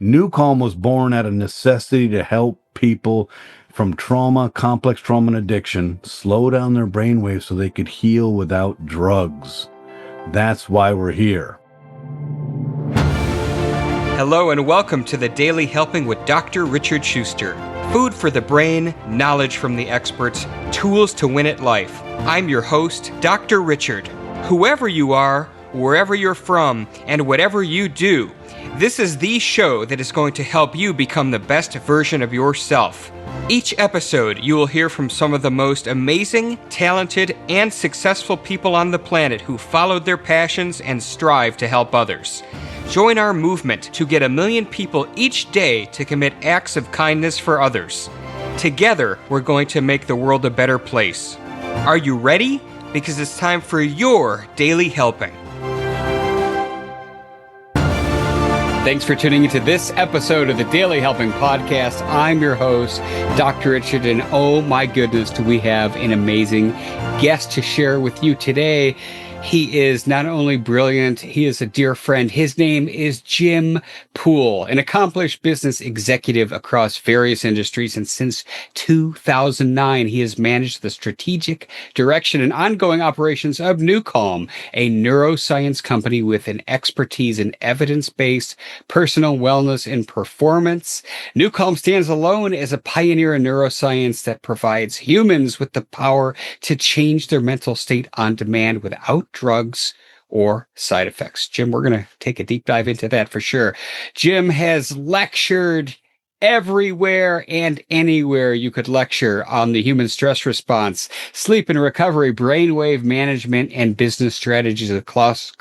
NuCalm was born out of necessity to help people from trauma, complex trauma and addiction, slow down their brainwaves so they could heal without drugs. That's why we're here. Hello and welcome to the Daily Helping with Dr. Richard Schuster. Food for the brain, knowledge from the experts, tools to win at life. I'm your host, Dr. Richard. Whoever you are, wherever you're from, and whatever you do, this is the show that is going to help you become the best version of yourself. Each episode, you will hear from some of the most amazing, talented, and successful people on the planet who followed their passions and strive to help others. Join our movement to get 1 million people each day to commit acts of kindness for others. Together, we're going to make the world a better place. Are you ready? Because it's time for your Daily Helping. Thanks for tuning into this episode of the Daily Helping Podcast. I'm your host, Dr. Richard, and oh my goodness, do we have an amazing guest to share with you today. He is not only brilliant, he is a dear friend. His name is Jim Poole, an accomplished business executive across various industries. And since 2009, he has managed the strategic direction and ongoing operations of NuCalm, a neuroscience company with an expertise in evidence-based personal wellness and performance. NuCalm stands alone as a pioneer in neuroscience that provides humans with the power to change their mental state on demand without drugs or side effects. Jim, we're going to take a deep dive into that for sure. Jim has lectured everywhere and anywhere you could lecture on the human stress response, sleep and recovery, brainwave management, and business strategies across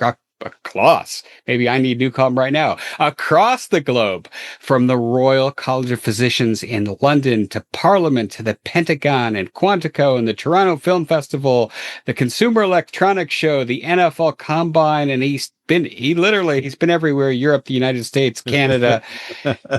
maybe I need NuCalm right now. Across the globe, from the Royal College of Physicians in London to Parliament to the Pentagon and Quantico and the Toronto Film Festival, the Consumer Electronics Show, the NFL Combine, and he's been everywhere: Europe, the United States, Canada,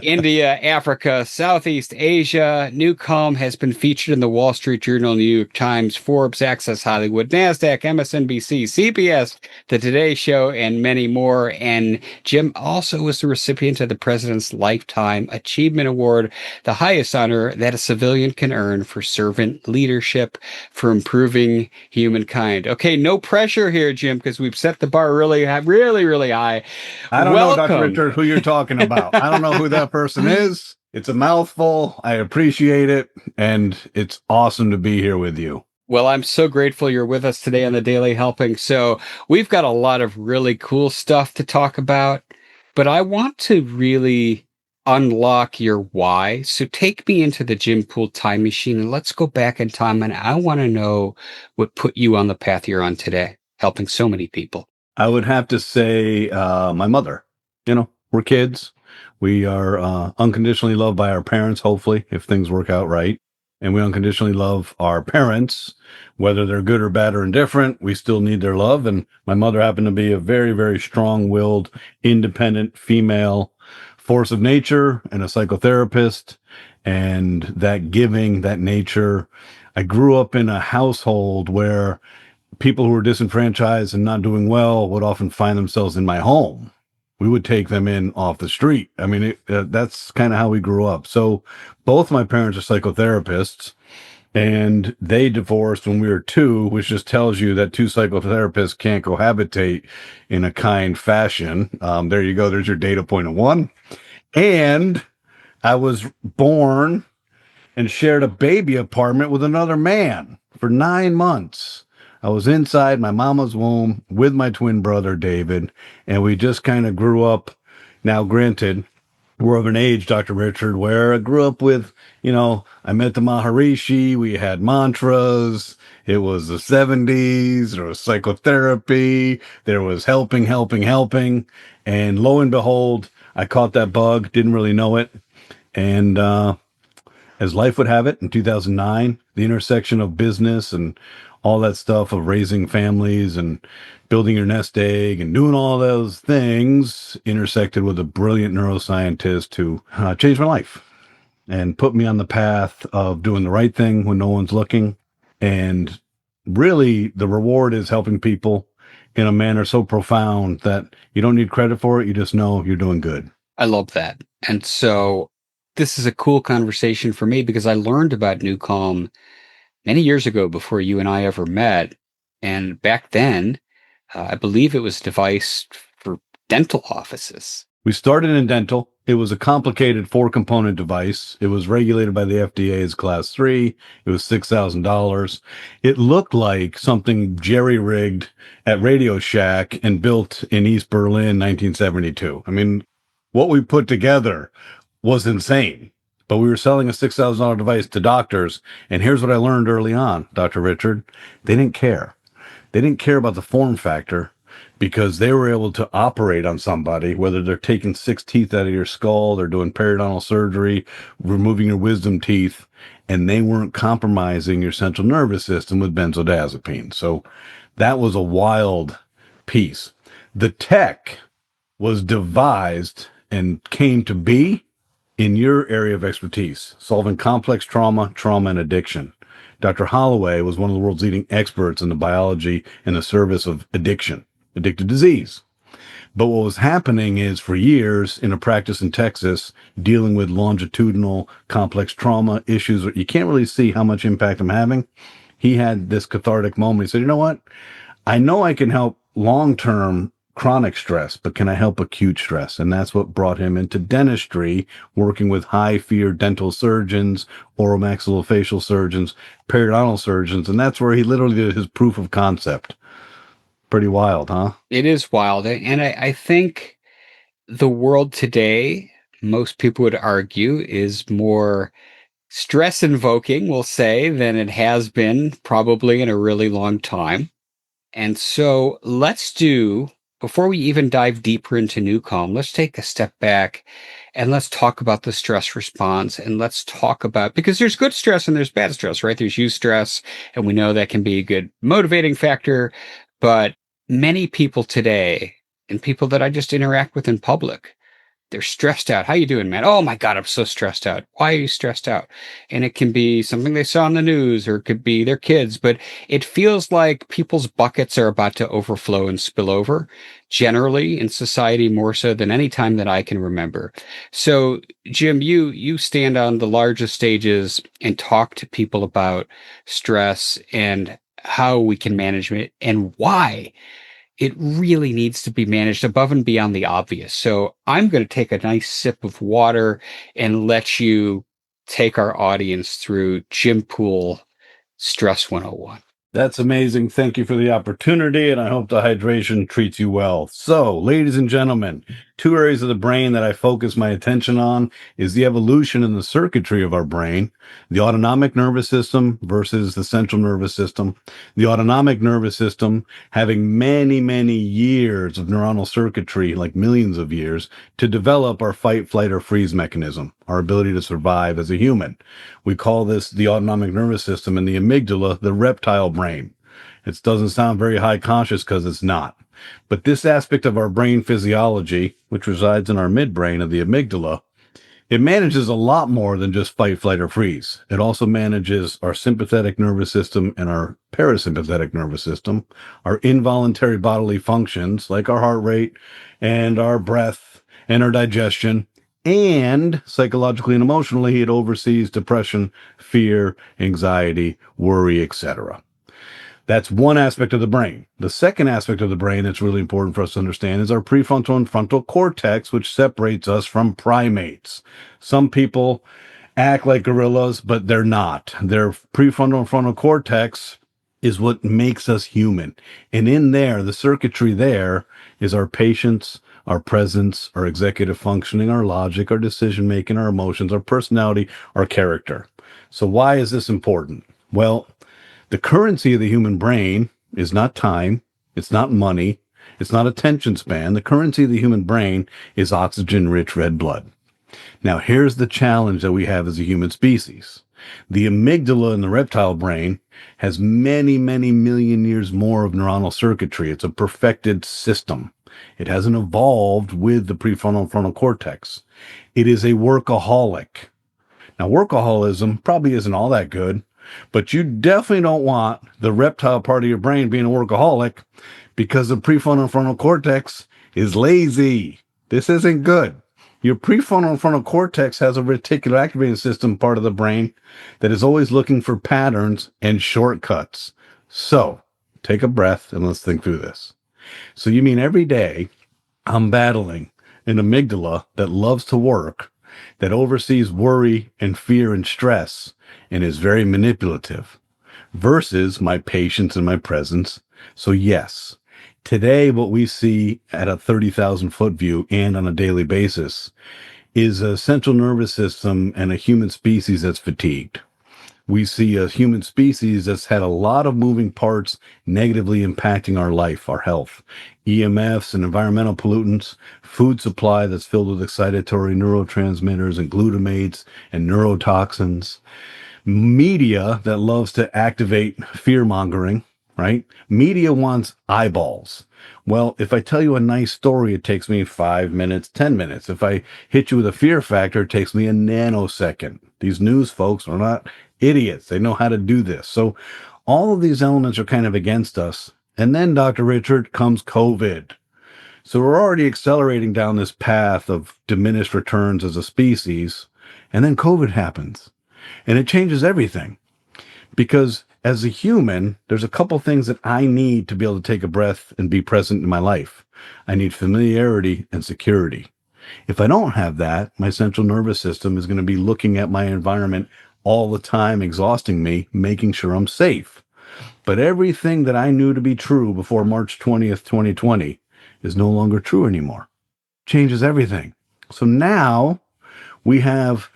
India, Africa, Southeast Asia. NuCalm has been featured in the Wall Street Journal, New York Times, Forbes, Access Hollywood, NASDAQ, MSNBC, CBS, The Today Show, and many more. And Jim also was the recipient of the President's Lifetime Achievement Award, the highest honor that a civilian can earn for servant leadership for improving humankind. Okay, no pressure here, Jim, because we've set the bar really high. I don't know, Dr. Richard, who you're talking about. I don't know who that person is. It's a mouthful. I appreciate it. And it's awesome to be here with you. Well, I'm so grateful you're with us today on the Daily Helping. So we've got a lot of really cool stuff to talk about, but I want to really unlock your why. So take me into the Jim Poole time machine and let's go back in time. And I want to know what put you on the path you're on today, helping so many people. I would have to say my mother. We're kids. We are unconditionally loved by our parents, hopefully, if things work out right. And we unconditionally love our parents, whether they're good or bad or indifferent. We still need their love. And my mother happened to be a very, very strong-willed, independent female force of nature and a psychotherapist. And that giving, that nature. I grew up in a household where people who were disenfranchised and not doing well would often find themselves in my home. We would take them in off the street. I mean, that's kind of how we grew up. So both my parents are psychotherapists, and they divorced when we were 2, which just tells you that 2 psychotherapists can't cohabitate in a kind fashion. There you go. There's your data point of 1. And I was born and shared a baby apartment with another man for 9 months. I was inside my mama's womb with my twin brother, David, and we just kind of grew up. Now, granted, we're of an age, Dr. Richard, where I grew up with, I met the Maharishi, we had mantras, it was the 70s, there was psychotherapy, there was helping, and lo and behold, I caught that bug, didn't really know it, and as life would have it, in 2009, the intersection of business and all that stuff of raising families and building your nest egg and doing all those things intersected with a brilliant neuroscientist who changed my life and put me on the path of doing the right thing when no one's looking. And really, the reward is helping people in a manner so profound that you don't need credit for it. You just know you're doing good. I love that. And so this is a cool conversation for me because I learned about NuCalm many years ago before you and I ever met. And back then, I believe it was a device for dental offices. We started in dental. It was a complicated 4-component device. It was regulated by the FDA as class 3. It was $6,000. It looked like something jerry-rigged at Radio Shack and built in East Berlin, 1972. I mean, what we put together was insane. But we were selling a $6,000 device to doctors. And here's what I learned early on, Dr. Richard. They didn't care. They didn't care about the form factor, because they were able to operate on somebody, whether they're taking 6 teeth out of your skull, they're doing periodontal surgery, removing your wisdom teeth, and they weren't compromising your central nervous system with benzodiazepine. So that was a wild piece. The tech was devised and came to be in your area of expertise, solving complex trauma, and addiction. Dr. Holloway was one of the world's leading experts in the biology and the service of addiction. Addictive disease. But what was happening is, for years in a practice in Texas, dealing with longitudinal complex trauma issues, you can't really see how much impact I'm having. He had this cathartic moment. He said, you know what? I know I can help long-term chronic stress, but can I help acute stress? And that's what brought him into dentistry, working with high fear dental surgeons, oromaxillofacial surgeons, periodontal surgeons. And that's where he literally did his proof of concept. Pretty wild, huh? It is wild. And I think the world today, most people would argue, is more stress invoking, we'll say, than it has been probably in a really long time. And so before we even dive deeper into NuCalm, let's take a step back and let's talk about the stress response. And let's talk about, because there's good stress and there's bad stress, right? There's eustress, and we know that can be a good motivating factor. But many people today, and people that I just interact with in public, they're stressed out. How you doing, man? Oh my God, I'm so stressed out. Why are you stressed out? And it can be something they saw on the news, or it could be their kids, but it feels like people's buckets are about to overflow and spill over, generally in society, more so than any time that I can remember. So Jim, you stand on the largest stages and talk to people about stress and how we can manage it and why it really needs to be managed above and beyond the obvious. So I'm going to take a nice sip of water and let you take our audience through Jim Poole Stress 101. That's amazing. Thank you for the opportunity, and I hope the hydration treats you well. So, ladies and gentlemen, 2 areas of the brain that I focus my attention on is the evolution and the circuitry of our brain, the autonomic nervous system versus the central nervous system. The autonomic nervous system having many, many years of neuronal circuitry, like millions of years, to develop our fight, flight, or freeze mechanism, our ability to survive as a human. We call this the autonomic nervous system, and the amygdala, the reptile brain. It doesn't sound very high conscious because it's not. But this aspect of our brain physiology, which resides in our midbrain of the amygdala, it manages a lot more than just fight, flight, or freeze. It also manages our sympathetic nervous system and our parasympathetic nervous system, our involuntary bodily functions like our heart rate and our breath and our digestion. And psychologically and emotionally, it oversees depression, fear, anxiety, worry, etc. That's one aspect of the brain. The second aspect of the brain that's really important for us to understand is our prefrontal and frontal cortex, which separates us from primates. Some people act like gorillas, but they're not. Their prefrontal and frontal cortex is what makes us human. And in there, the circuitry there is our patience, our presence, our executive functioning, our logic, our decision-making, our emotions, our personality, our character. So why is this important? Well, the currency of the human brain is not time, it's not money, it's not attention span. The currency of the human brain is oxygen-rich red blood. Now, here's the challenge that we have as a human species. The amygdala in the reptile brain has many, many million years more of neuronal circuitry. It's a perfected system. It hasn't evolved with the prefrontal and frontal cortex. It is a workaholic. Now, workaholism probably isn't all that good, but you definitely don't want the reptile part of your brain being a workaholic, because the prefrontal and frontal cortex is lazy. This isn't good. Your prefrontal and frontal cortex has a reticular activating system part of the brain that is always looking for patterns and shortcuts. So take a breath and let's think through this. So you mean every day I'm battling an amygdala that loves to work, that oversees worry and fear and stress, and is very manipulative, versus my patience and my presence. So yes, today what we see at a 30,000 foot view and on a daily basis is a central nervous system and a human species that's fatigued. We see a human species that's had a lot of moving parts negatively impacting our life, our health. EMFs and environmental pollutants, food supply that's filled with excitatory neurotransmitters and glutamates and neurotoxins, media that loves to activate fear mongering, right? Media wants eyeballs. Well, if I tell you a nice story, it takes me 5 minutes, 10 minutes. If I hit you with a fear factor, it takes me a nanosecond. These news folks are not idiots. They know how to do this. So all of these elements are kind of against us. And then, Dr. Richard, comes COVID. So we're already accelerating down this path of diminished returns as a species. And then COVID happens. And it changes everything. Because as a human, there's a couple things that I need to be able to take a breath and be present in my life. I need familiarity and security. If I don't have that, my central nervous system is going to be looking at my environment all the time, exhausting me, making sure I'm safe. But everything that I knew to be true before March 20th, 2020 is no longer true anymore. Changes everything. So now we have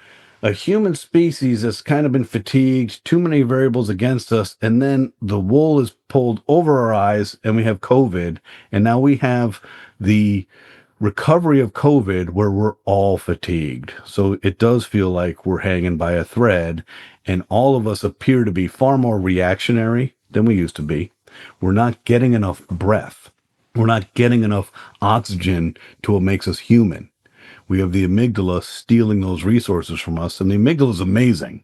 a human species that's kind of been fatigued, too many variables against us, and then the wool is pulled over our eyes and we have COVID. And now we have the recovery of COVID where we're all fatigued. So it does feel like we're hanging by a thread, and all of us appear to be far more reactionary than we used to be. We're not getting enough breath. We're not getting enough oxygen to what makes us human. We have the amygdala stealing those resources from us, and the amygdala is amazing.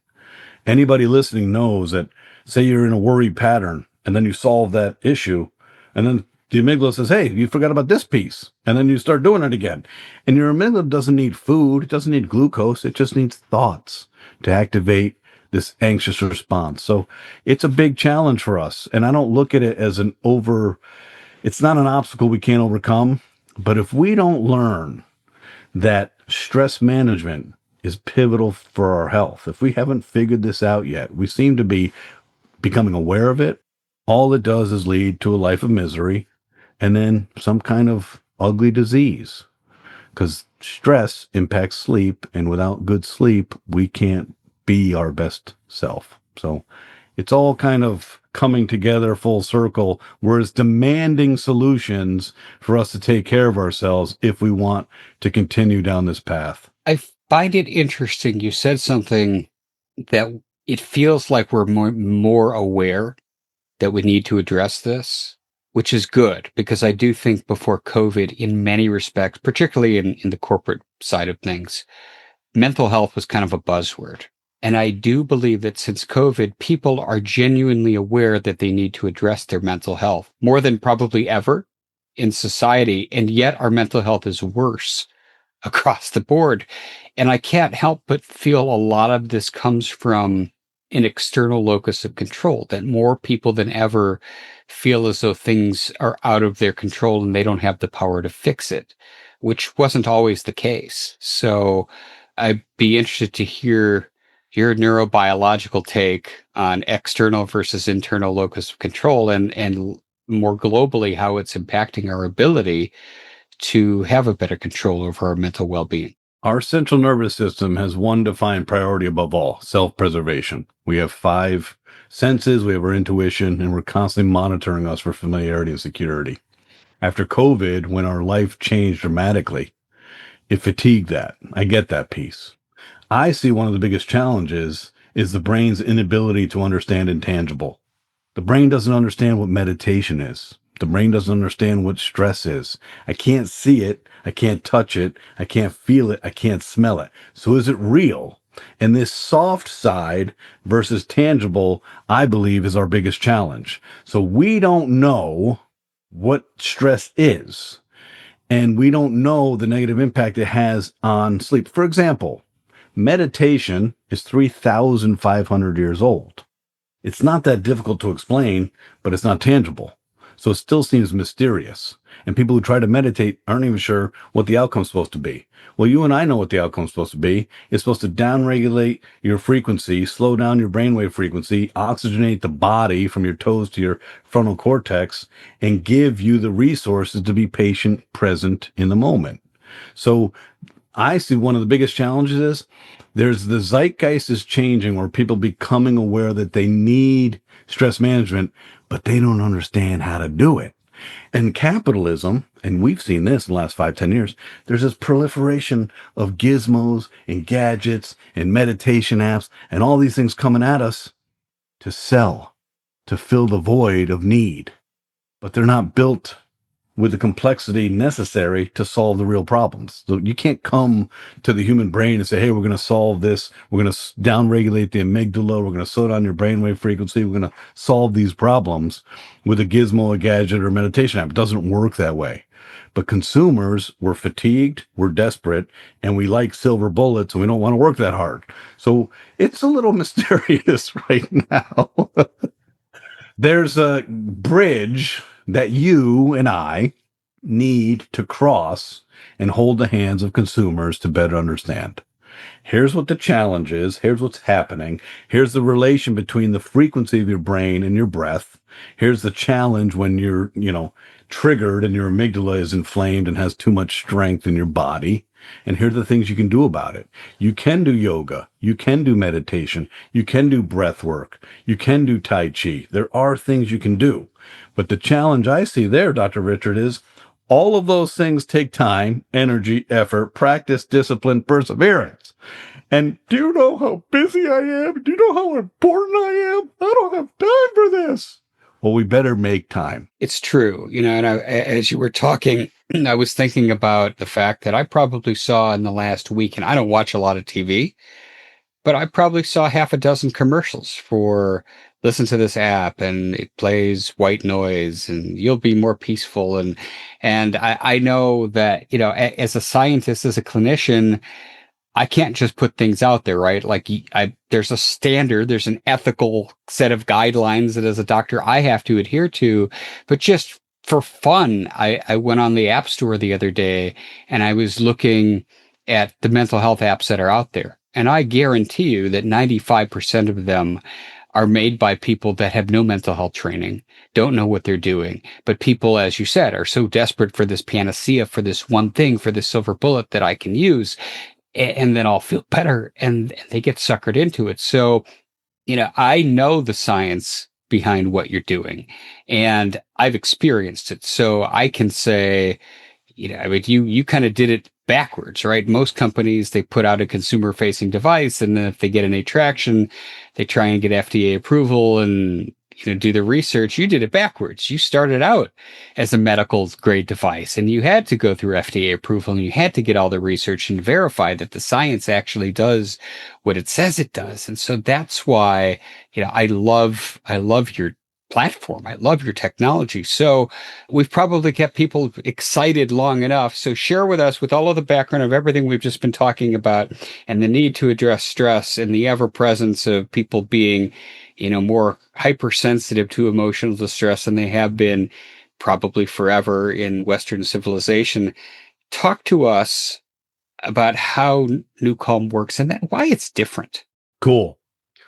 Anybody listening knows that, say you're in a worried pattern, and then you solve that issue, and then the amygdala says, hey, you forgot about this piece. And then you start doing it again. And your amygdala doesn't need food. It doesn't need glucose. It just needs thoughts to activate this anxious response. So it's a big challenge for us. And I don't look at it as it's not an obstacle we can't overcome. But if we don't learn that stress management is pivotal for our health, if we haven't figured this out yet, we seem to be becoming aware of it. All it does is lead to a life of misery and then some kind of ugly disease, because stress impacts sleep, and without good sleep, we can't be our best self. So it's all kind of coming together full circle, whereas demanding solutions for us to take care of ourselves if we want to continue down this path. I find it interesting. You said something that it feels like we're more aware that we need to address this, which is good, because I do think before COVID, in many respects, particularly in the corporate side of things, mental health was kind of a buzzword. And I do believe that since COVID, people are genuinely aware that they need to address their mental health more than probably ever in society. And yet our mental health is worse across the board. And I can't help but feel a lot of this comes from an external locus of control, that more people than ever feel as though things are out of their control and they don't have the power to fix it, which wasn't always the case. So I'd be interested to hear your neurobiological take on external versus internal locus of control, and more globally, how it's impacting our ability to have a better control over our mental well-being. Our central nervous system has one defined priority above all: self-preservation. We have 5 senses, we have our intuition, and we're constantly monitoring us for familiarity and security. After COVID, when our life changed dramatically, it fatigued that. I get that piece. I see one of the biggest challenges is the brain's inability to understand intangible. The brain doesn't understand what meditation is. The brain doesn't understand what stress is. I can't see it. I can't touch it. I can't feel it. I can't smell it. So is it real? And this soft side versus tangible, I believe, is our biggest challenge. So we don't know what stress is. And we don't know the negative impact it has on sleep. For example, meditation is 3,500 years old. It's not that difficult to explain, but it's not tangible. So it still seems mysterious. And people who try to meditate aren't even sure what the outcome's supposed to be. Well, you and I know what the outcome's supposed to be. It's supposed to downregulate your frequency, slow down your brainwave frequency, oxygenate the body from your toes to your frontal cortex, and give you the resources to be patient, present in the moment. So I see one of the biggest challenges is there's the zeitgeist is changing where people becoming aware that they need stress management, but they don't understand how to do it. And capitalism, and we've seen this in the last 5-10 years, there's this proliferation of gizmos and gadgets and meditation apps and all these things coming at us to sell, to fill the void of need. But they're not built with the complexity necessary to solve the real problems. So you can't come to the human brain and say, hey, we're going to solve this. We're going to downregulate the amygdala. We're going to slow down your brainwave frequency. We're going to solve these problems with a gizmo, a gadget, or meditation app. It doesn't work that way. But consumers, we're fatigued, we're desperate, and we like silver bullets, and we don't want to work that hard. So it's a little mysterious right now. There's a bridge that you and I need to cross and hold the hands of consumers to better understand. Here's what the challenge is. Here's what's happening. Here's the relation between the frequency of your brain and your breath. Here's the challenge when you're, triggered and your amygdala is inflamed and has too much strength in your body. And here are the things you can do about it. You can do yoga. You can do meditation. You can do breath work. You can do Tai Chi. There are things you can do. But the challenge I see there, Dr. Richard, is all of those things take time, energy, effort, practice, discipline, perseverance. And do you know how busy I am? Do you know how important I am? I don't have time for this. Well, we better make time. It's true. And as you were talking, I was thinking about the fact that I probably saw in the last week, and I don't watch a lot of TV, but I probably saw half a dozen commercials for listen to this app and it plays white noise and you'll be more peaceful. And I know that, as a scientist, as a clinician, I can't just put things out there, right? Like there's a standard, there's an ethical set of guidelines that as a doctor I have to adhere to, but just for fun, I went on the App Store the other day and I was looking at the mental health apps that are out there. And I guarantee you that 95% of them are made by people that have no mental health training, don't know what they're doing. But people, as you said, are so desperate for this panacea, for this one thing, for this silver bullet that I can use, and then I'll feel better. And they get suckered into it. So, I know the science behind what you're doing and I've experienced it. So I can say, you kind of did it backwards, right? Most companies, they put out a consumer facing device and then if they get any traction, they try and get FDA approval and, do the research. You did it backwards. You started out as a medical grade device and you had to go through FDA approval and you had to get all the research and verify that the science actually does what it says it does. And so that's why, I love your platform. I love your technology. So we've probably kept people excited long enough. So share with us, with all of the background of everything we've just been talking about and the need to address stress and the ever presence of people being, more hypersensitive to emotional distress than they have been probably forever in Western civilization. Talk to us about how NuCalm works and why it's different. Cool.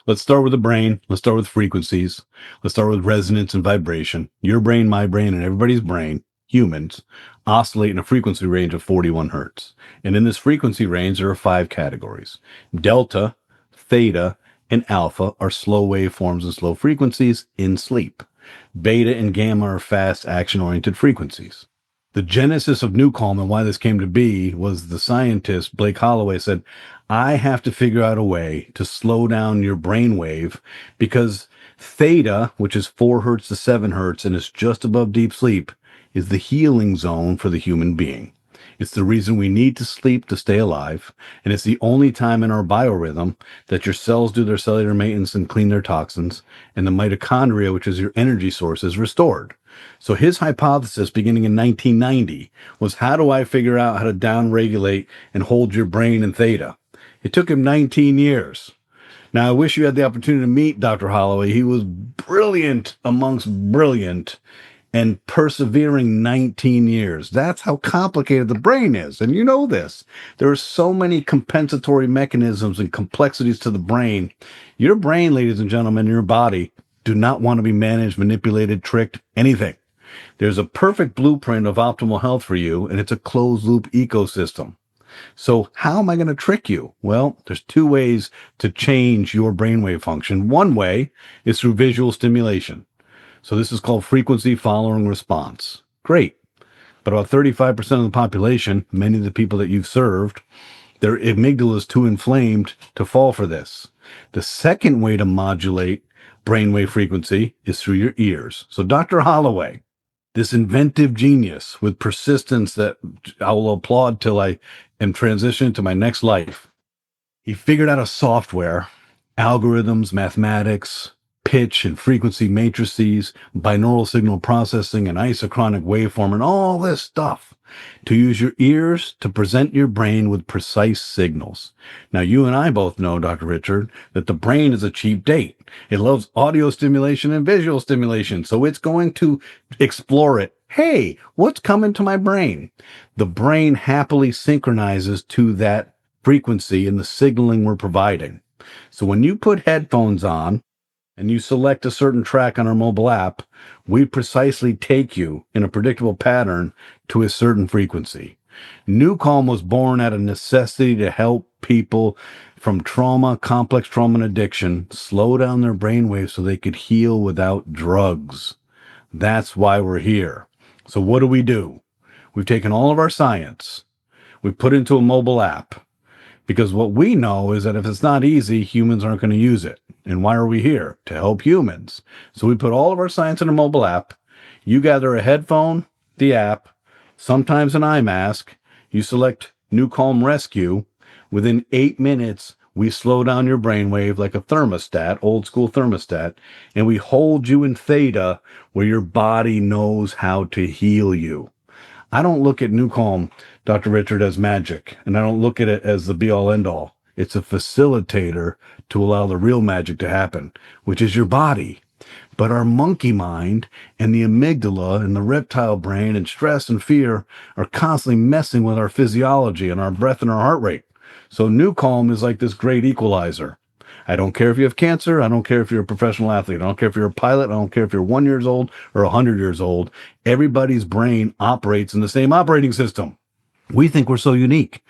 Let's start with the brain. Let's start with frequencies. Let's start with resonance and vibration. Your brain, my brain, and everybody's brain, humans, oscillate in a frequency range of 41 hertz. And in this frequency range, there are 5 categories. Delta, theta, and alpha are slow waveforms and slow frequencies in sleep. Beta and gamma are fast, action-oriented frequencies. The genesis of NuCalm and why this came to be was the scientist, Blake Holloway, said, I have to figure out a way to slow down your brainwave because theta, which is 4 hertz to 7 hertz and is just above deep sleep, is the healing zone for the human being. It's the reason we need to sleep to stay alive. And it's the only time in our biorhythm that your cells do their cellular maintenance and clean their toxins, and the mitochondria, which is your energy source, is restored. So his hypothesis beginning in 1990 was, how do I figure out how to downregulate and hold your brain in theta? It took him 19 years. Now, I wish you had the opportunity to meet Dr. Holloway. He was brilliant amongst brilliant and persevering 19 years. That's how complicated the brain is. And you know this. There are so many compensatory mechanisms and complexities to the brain. Your brain, ladies and gentlemen, your body do not want to be managed, manipulated, tricked, anything. There's a perfect blueprint of optimal health for you, and it's a closed loop ecosystem. So how am I going to trick you? Well, there's two ways to change your brainwave function. One way is through visual stimulation. So this is called frequency following response. Great. But about 35% of the population, many of the people that you've served, their amygdala is too inflamed to fall for this. The second way to modulate brainwave frequency is through your ears. So Dr. Holloway, this inventive genius with persistence that I will applaud till I am transitioned to my next life, he figured out a software, algorithms, mathematics, pitch and frequency matrices, binaural signal processing, and isochronic waveform, and all this stuff to use your ears to present your brain with precise signals. Now, you and I both know, Dr. Richard, that the brain is a cheap date. It loves audio stimulation and visual stimulation, so it's going to explore it. Hey, what's coming to my brain? The brain happily synchronizes to that frequency in the signaling we're providing. So when you put headphones on, and you select a certain track on our mobile app, we precisely take you in a predictable pattern to a certain frequency. NuCalm was born out of necessity to help people from trauma, complex trauma and addiction, slow down their brainwaves so they could heal without drugs. That's why we're here. So what do? We've taken all of our science, we put it into a mobile app, because what we know is that if it's not easy, humans aren't going to use it. And why are we here? To help humans. So we put all of our science in a mobile app. You gather a headphone, the app, sometimes an eye mask. You select NuCalm Rescue. Within 8 minutes, we slow down your brainwave like a thermostat, old school thermostat, and we hold you in theta where your body knows how to heal you. I don't look at NuCalm, Dr. Richard, as magic, and I don't look at it as the be-all, end-all. It's a facilitator to allow the real magic to happen, which is your body. But our monkey mind and the amygdala and the reptile brain and stress and fear are constantly messing with our physiology and our breath and our heart rate. So NuCalm is like this great equalizer. I don't care if you have cancer. I don't care if you're a professional athlete. I don't care if you're a pilot. I don't care if you're 1 year old or 100 years old. Everybody's brain operates in the same operating system. We think we're so unique,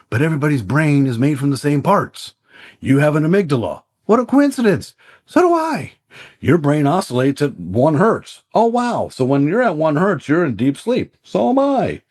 but everybody's brain is made from the same parts. You have an amygdala. What a coincidence. So do I. Your brain oscillates at 1 hertz. Oh, wow. So when you're at 1 hertz, you're in deep sleep. So am I.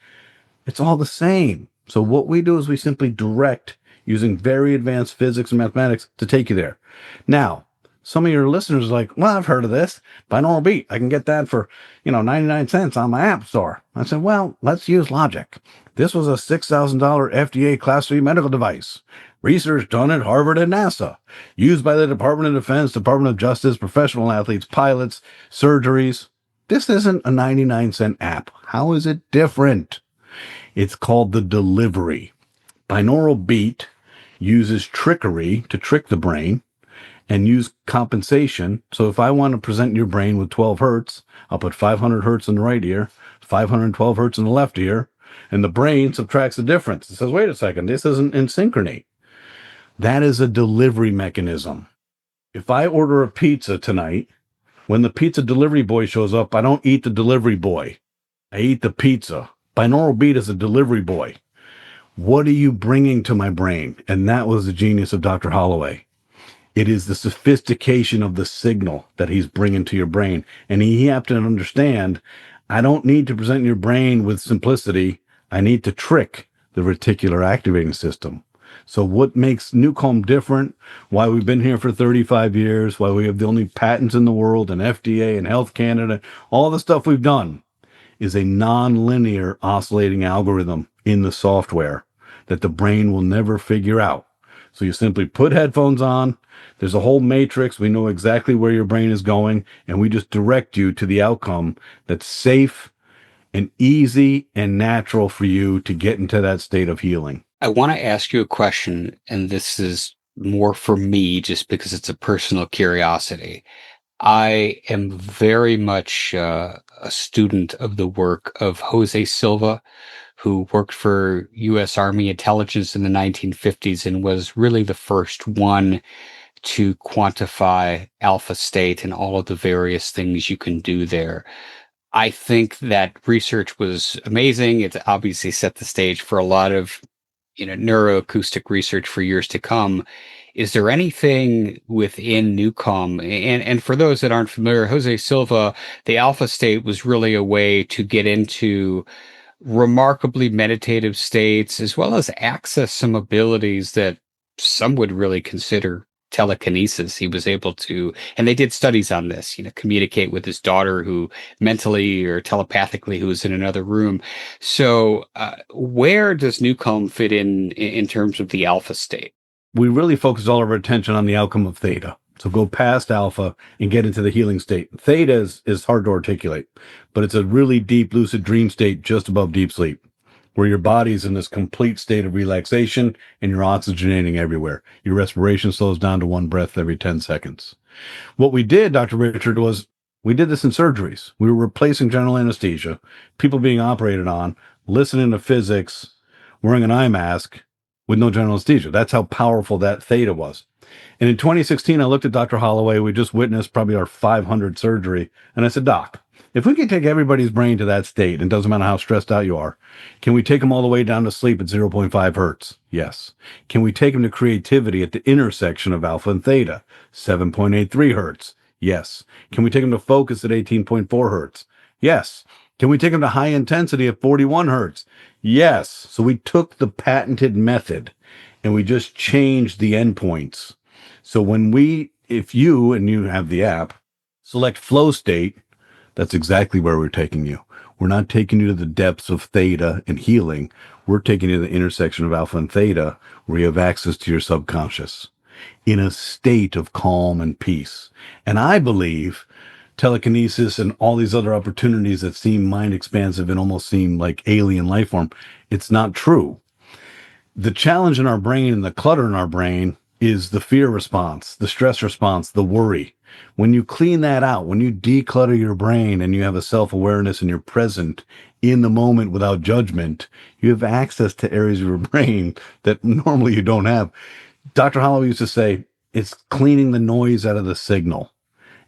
It's all the same. So what we do is we simply direct using very advanced physics and mathematics to take you there. Now, some of your listeners are like, well, I've heard of this. Binaural beat. I can get that for, 99 cents on my app store. I said, well, let's use logic. This was a $6,000 FDA Class 3 medical device. Research done at Harvard and NASA. Used by the Department of Defense, Department of Justice, professional athletes, pilots, surgeries. This isn't a 99-cent app. How is it different? It's called the delivery. Binaural beat uses trickery to trick the brain and use compensation. So if I want to present your brain with 12 hertz, I'll put 500 hertz in the right ear, 512 hertz in the left ear, and the brain subtracts the difference. It says, wait a second, this isn't in synchrony. That is a delivery mechanism. If I order a pizza tonight, when the pizza delivery boy shows up, I don't eat the delivery boy. I eat the pizza. Binaural beat is a delivery boy. What are you bringing to my brain? And that was the genius of Dr. Holloway. It is the sophistication of the signal that he's bringing to your brain. And he have to understand, I don't need to present your brain with simplicity. I need to trick the reticular activating system. So what makes NuCalm different, why we've been here for 35 years, why we have the only patents in the world and FDA and Health Canada, all the stuff we've done, is a non-linear oscillating algorithm in the software that the brain will never figure out. So you simply put headphones on. There's a whole matrix. We know exactly where your brain is going, and we just direct you to the outcome that's safe and easy and natural for you to get into that state of healing. I want to ask you a question, and this is more for me just because it's a personal curiosity. I am very much a student of the work of Jose Silva, who worked for U.S. Army intelligence in the 1950s and was really the first one to quantify alpha state and all of the various things you can do there. I think that research was amazing. It's obviously set the stage for a lot of neuroacoustic research for years to come. Is there anything within NuCalm? And for those that aren't familiar, Jose Silva, the alpha state was really a way to get into remarkably meditative states, as well as access some abilities that some would really consider telekinesis. He was able to, and they did studies on this, communicate with his daughter who mentally or telepathically who was in another room. So where does NuCalm fit in terms of the alpha state? We really focus all of our attention on the outcome of theta. So go past alpha and get into the healing state. Theta is hard to articulate, but it's a really deep, lucid dream state just above deep sleep, where your body's in this complete state of relaxation and you're oxygenating everywhere. Your respiration slows down to one breath every 10 seconds. What we did, Dr. Richard, was we did this in surgeries. We were replacing general anesthesia, people being operated on, listening to physics, wearing an eye mask with no general anesthesia. That's how powerful that theta was. And in 2016, I looked at Dr. Holloway. We just witnessed probably our 500th surgery. And I said, Doc, if we could take everybody's brain to that state, and it doesn't matter how stressed out you are, can we take them all the way down to sleep at 0.5 hertz? Yes. Can we take them to creativity at the intersection of alpha and theta, 7.83 hertz? Yes. Can we take them to focus at 18.4 hertz? Yes. Can we take them to high intensity at 41 hertz? Yes. So we took the patented method and we just changed the endpoints. So if you have the app, select flow state, that's exactly where we're taking you. We're not taking you to the depths of theta and healing. We're taking you to the intersection of alpha and theta, where you have access to your subconscious in a state of calm and peace. And I believe telekinesis and all these other opportunities that seem mind expansive and almost seem like alien life form, it's not true. The challenge in our brain and the clutter in our brain is the fear response, the stress response, the worry. When you clean that out, when you declutter your brain and you have a self-awareness and you're present in the moment without judgment, you have access to areas of your brain that normally you don't have. Dr. Holloway used to say, it's cleaning the noise out of the signal.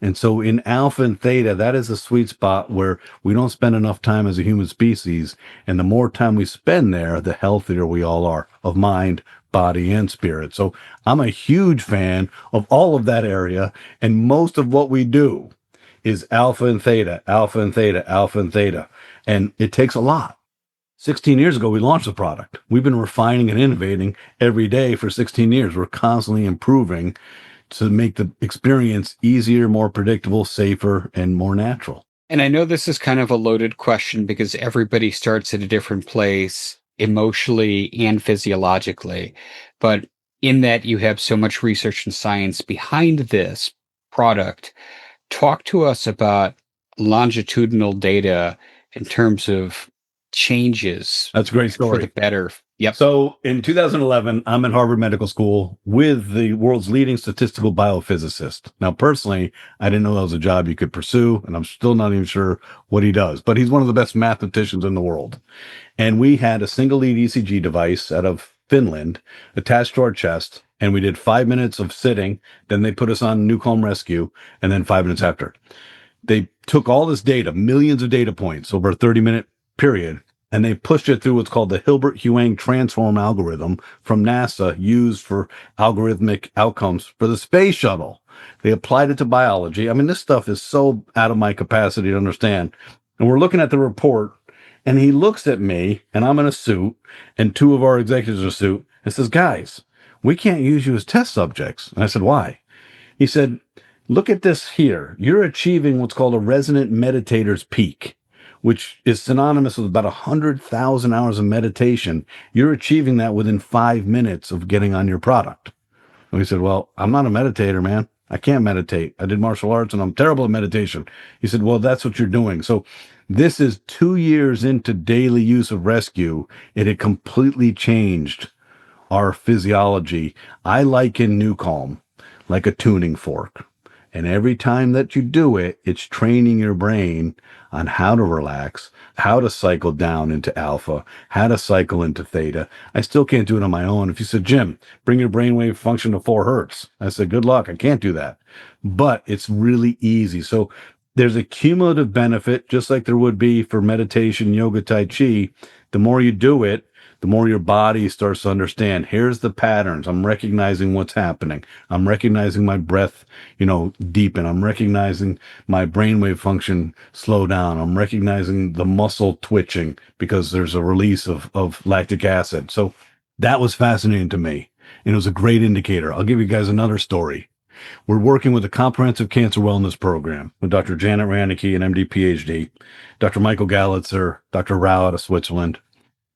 And so in alpha and theta, that is a sweet spot where we don't spend enough time as a human species. And the more time we spend there, the healthier we all are of mind, body, and spirit. So I'm a huge fan of all of that area. And most of what we do is alpha and theta, alpha and theta, alpha and theta. And it takes a lot. 16 years ago, we launched the product. We've been refining and innovating every day for 16 years. We're constantly improving to make the experience easier, more predictable, safer, and more natural. And I know this is kind of a loaded question because everybody starts at a different place emotionally and physiologically. But in that you have so much research and science behind this product, talk to us about longitudinal data in terms of changes. That's a great story. For the better. Yep. So in 2011, I'm at Harvard Medical School with the world's leading statistical biophysicist. Now, personally, I didn't know that was a job you could pursue, and I'm still not even sure what he does, but he's one of the best mathematicians in the world. And we had a single lead ECG device out of Finland attached to our chest, and we did 5 minutes of sitting. Then they put us on NuCalm Rescue, and then 5 minutes after. They took all this data, millions of data points over a 30-minute period, and they pushed it through what's called the Hilbert-Huang transform algorithm from NASA, used for algorithmic outcomes for the space shuttle. They applied it to biology. I mean, this stuff is so out of my capacity to understand. And we're looking at the report, and he looks at me, and I'm in a suit, and two of our executives in a suit, and says, guys, we can't use you as test subjects. And I said, why? He said, look at this here. You're achieving what's called a resonant meditator's peak. which is synonymous with about 100,000 hours of meditation. You're achieving that within 5 minutes of getting on your product. And we said, well, I'm not a meditator, man. I can't meditate. I did martial arts and I'm terrible at meditation. He said, well, that's what you're doing. So this is 2 years into daily use of rescue. It had completely changed our physiology. I liken NuCalm like a tuning fork. And every time that you do it, it's training your brain on how to relax, how to cycle down into alpha, how to cycle into theta. I still can't do it on my own. If you said, Jim, bring your brainwave function to 4 hertz, I said, good luck. I can't do that. But it's really easy. So there's a cumulative benefit, just like there would be for meditation, yoga, tai chi. The more you do it, the more your body starts to understand, here's the patterns. I'm recognizing what's happening. I'm recognizing my breath, deepen. I'm recognizing my brainwave function slow down. I'm recognizing the muscle twitching because there's a release of lactic acid. So that was fascinating to me. And it was a great indicator. I'll give you guys another story. We're working with a comprehensive cancer wellness program with Dr. Janet Ranicky, an MD, PhD, Dr. Michael Gallitzer, Dr. Rao out of Switzerland.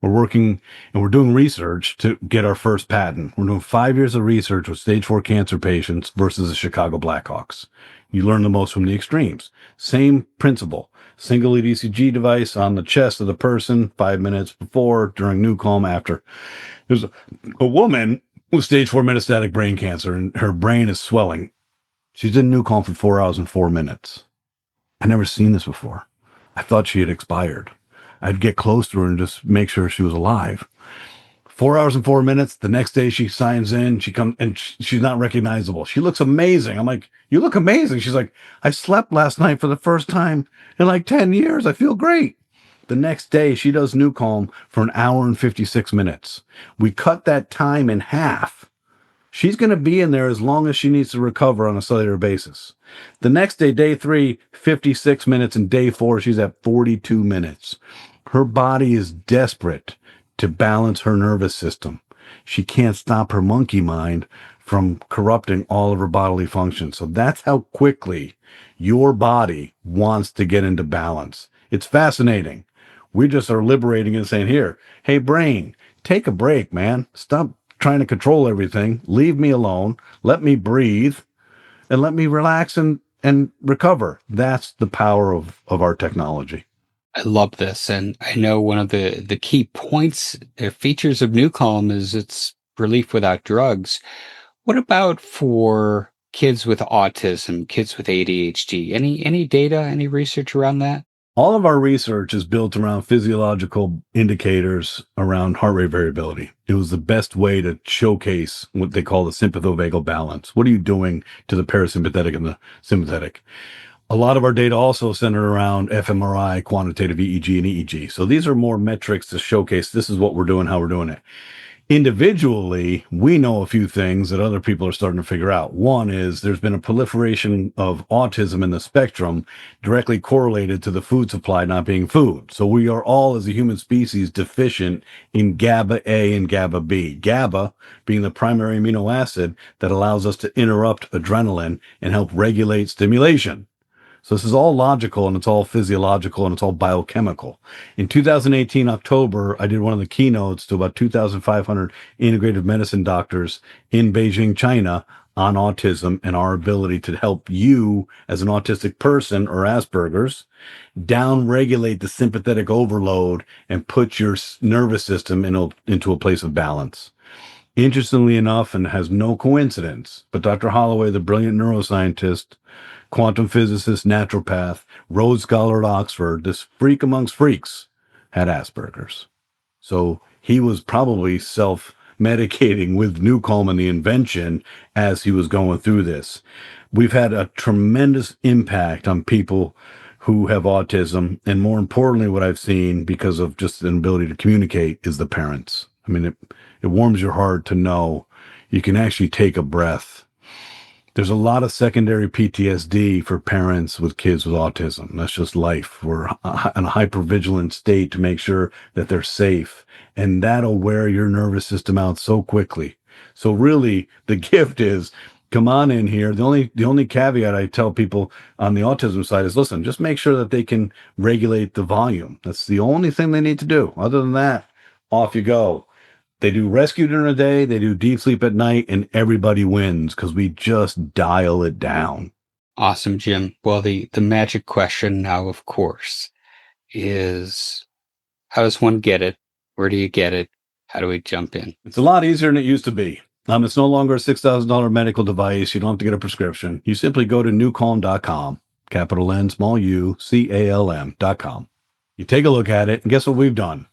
We're working and we're doing research to get our first patent. We're doing 5 years of research with stage 4 cancer patients versus the Chicago Blackhawks. You learn the most from the extremes. Same principle. Single lead ECG device on the chest of the person 5 minutes before, during NuCalm, after. There's a woman with stage 4 metastatic brain cancer and her brain is swelling. She's in NuCalm for 4 hours and 4 minutes. I'd never seen this before. I thought she had expired. I'd get close to her and just make sure she was alive. 4 hours and 4 minutes. The next day she signs in, she comes and she's not recognizable. She looks amazing. I'm like, you look amazing. She's like, I slept last night for the first time in like 10 years. I feel great. The next day she does NuCalm for 1 hour and 56 minutes. We cut that time in half. She's going to be in there as long as she needs to recover on a cellular basis. The next day, day 3, 56 minutes, and day 4, she's at 42 minutes. Her body is desperate to balance her nervous system. She can't stop her monkey mind from corrupting all of her bodily functions. So that's how quickly your body wants to get into balance. It's fascinating. We just are liberating and saying, here, hey, brain, take a break, man. Stop trying to control everything. Leave me alone. Let me breathe and let me relax and recover. That's the power of our technology. I love this. And I know one of the key points, features of NuCalm is its relief without drugs. What about for kids with autism, kids with ADHD? Any data, any research around that? All of our research is built around physiological indicators around heart rate variability. It was the best way to showcase what they call the sympathovagal balance. What are you doing to the parasympathetic and the sympathetic? A lot of our data also centered around fMRI, quantitative EEG, and EEG. So these are more metrics to showcase this is what we're doing, how we're doing it. Individually, we know a few things that other people are starting to figure out. One is there's been a proliferation of autism in the spectrum directly correlated to the food supply not being food. So we are all, as a human species, deficient in GABA A and GABA B. GABA being the primary amino acid that allows us to interrupt adrenaline and help regulate stimulation. So this is all logical and it's all physiological and it's all biochemical. In 2018, October, I did one of the keynotes to about 2,500 integrative medicine doctors in Beijing, China, on autism and our ability to help you as an autistic person or Asperger's down-regulate the sympathetic overload and put your nervous system into a place of balance. Interestingly enough, and has no coincidence, but Dr. Holloway, the brilliant neuroscientist, quantum physicist, naturopath, Rhodes Scholar at Oxford, this freak amongst freaks, had Asperger's. So he was probably self-medicating with NuCalm and the invention as he was going through this. We've had a tremendous impact on people who have autism. And more importantly, what I've seen, because of just an ability to communicate, is the parents. I mean, it warms your heart to know you can actually take a breath. There's a lot of secondary PTSD for parents with kids with autism. That's just life. We're in a hypervigilant state to make sure that they're safe. And that'll wear your nervous system out so quickly. So really, the gift is come on in here. The only caveat I tell people on the autism side is, listen, just make sure that they can regulate the volume. That's the only thing they need to do. Other than that, off you go. They do rescue during the day, they do deep sleep at night, and everybody wins because we just dial it down. Awesome, Jim. Well, the magic question now, of course, is how does one get it? Where do you get it? How do we jump in? It's a lot easier than it used to be. It's no longer a $6,000 medical device. You don't have to get a prescription. You simply go to NuCalm.com, capital N, small u, CALM.com. You take a look at it, and guess what we've done?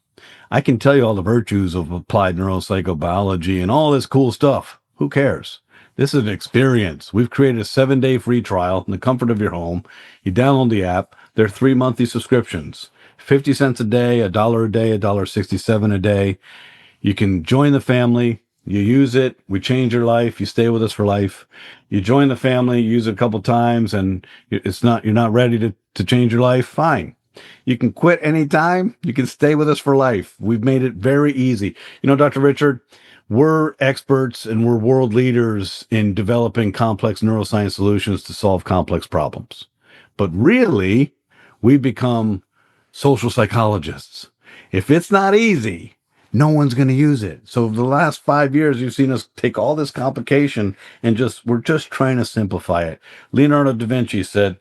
I can tell you all the virtues of applied neuropsychobiology and all this cool stuff. Who cares? This is an experience. We've created a 7-day free trial in the comfort of your home. You download the app. There are 3 monthly subscriptions, 50 cents a day, $1 a day, $1.67 a day. You can join the family. You use it. We change your life. You stay with us for life. You join the family, use it a couple times, and you're not ready to change your life. Fine. You can quit anytime. You can stay with us for life. We've made it very easy. Dr. Richard, we're experts and we're world leaders in developing complex neuroscience solutions to solve complex problems. But really, we've become social psychologists. If it's not easy, no one's going to use it. So the last 5 years, you've seen us take all this complication and we're just trying to simplify it. Leonardo da Vinci said,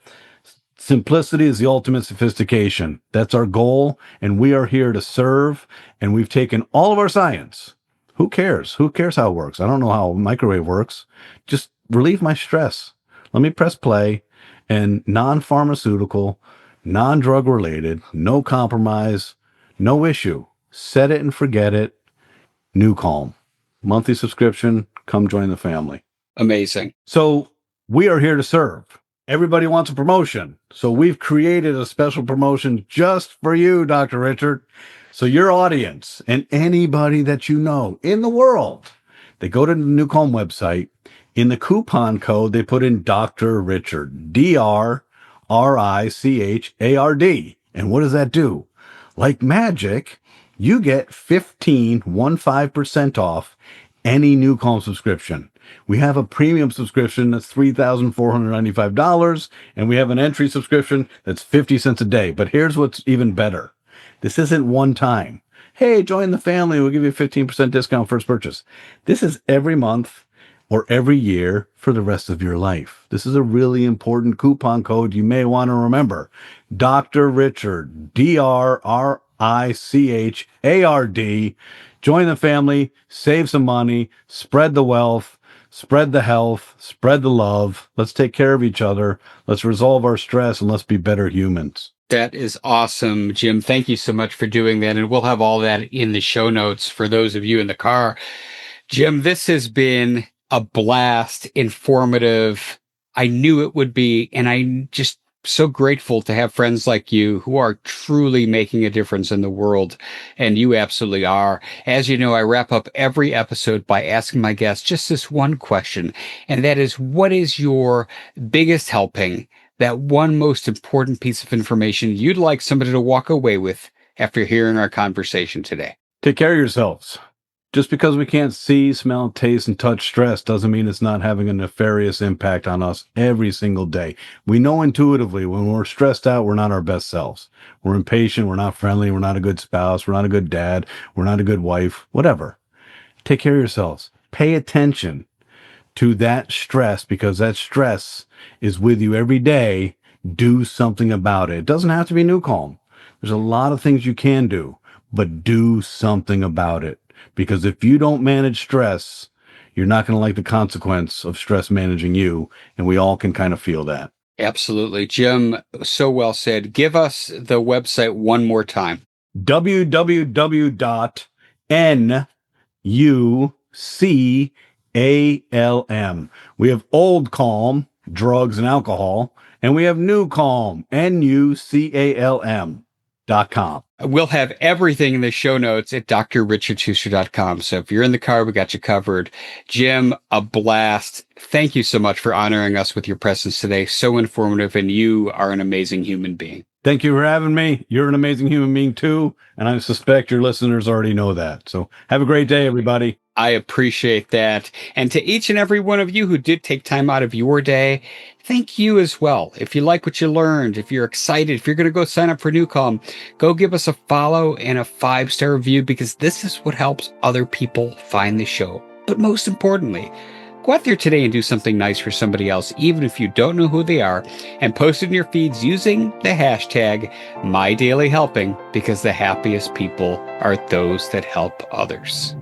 simplicity is the ultimate sophistication. That's our goal, and we are here to serve, and we've taken all of our science. Who cares? Who cares how it works? I don't know how a microwave works. Just relieve my stress. Let me press play, and non-pharmaceutical, non-drug related, no compromise, no issue. Set it and forget it. NuCalm. Monthly subscription. Come join the family. Amazing. So we are here to serve. Everybody wants a promotion. So we've created a special promotion just for you, Dr. Richard. So your audience and anybody that you know in the world, they go to the NuCalm website. In the coupon code, they put in Dr. Richard, DRRICHARD. And what does that do? Like magic, you get 15% off any NuCalm subscription. We have a premium subscription that's $3,495, and we have an entry subscription that's 50 cents a day. But here's what's even better. This isn't one time. Hey, join the family. We'll give you a 15% discount first purchase. This is every month or every year for the rest of your life. This is a really important coupon code you may want to remember. Dr. Richard, DRRICHARD. Join the family, save some money, spread the wealth, spread the health, spread the love. Let's take care of each other. Let's resolve our stress, and let's be better humans. That is awesome, Jim. Thank you so much for doing that. And we'll have all that in the show notes for those of you in the car. Jim, this has been a blast, informative. I knew it would be, and I'm just so grateful to have friends like you who are truly making a difference in the world. And you absolutely are. As you know, I wrap up every episode by asking my guests just this one question. And that is, what is your biggest helping, that one most important piece of information you'd like somebody to walk away with after hearing our conversation today? Take care of yourselves. Just because we can't see, smell, taste, and touch stress doesn't mean it's not having a nefarious impact on us every single day. We know intuitively when we're stressed out, we're not our best selves. We're impatient, we're not friendly, we're not a good spouse, we're not a good dad, we're not a good wife, whatever. Take care of yourselves. Pay attention to that stress, because that stress is with you every day. Do something about it. It doesn't have to be NuCalm. There's a lot of things you can do, but do something about it. Because if you don't manage stress, you're not going to like the consequence of stress managing you. And we all can kind of feel that. Absolutely. Jim, so well said. Give us the website one more time. www.NuCalm. We have Old Calm, drugs and alcohol, and we have NuCalm, NuCalm.com. We'll have everything in the show notes at drrichardschuster.com. So if you're in the car, we got you covered. Jim, a blast. Thank you so much for honoring us with your presence today. So informative, and you are an amazing human being. Thank you for having me. You're an amazing human being too, and I suspect your listeners already know that. So have a great day, everybody. I appreciate that. And to each and every one of you who did take time out of your day, thank you as well. If you like what you learned, if you're excited, if you're going to go sign up for NuCalm, go give us a follow and a 5-star review, because this is what helps other people find the show. But most importantly, go out there today and do something nice for somebody else, even if you don't know who they are, and post it in your feeds using the hashtag #MyDailyHelping, because the happiest people are those that help others.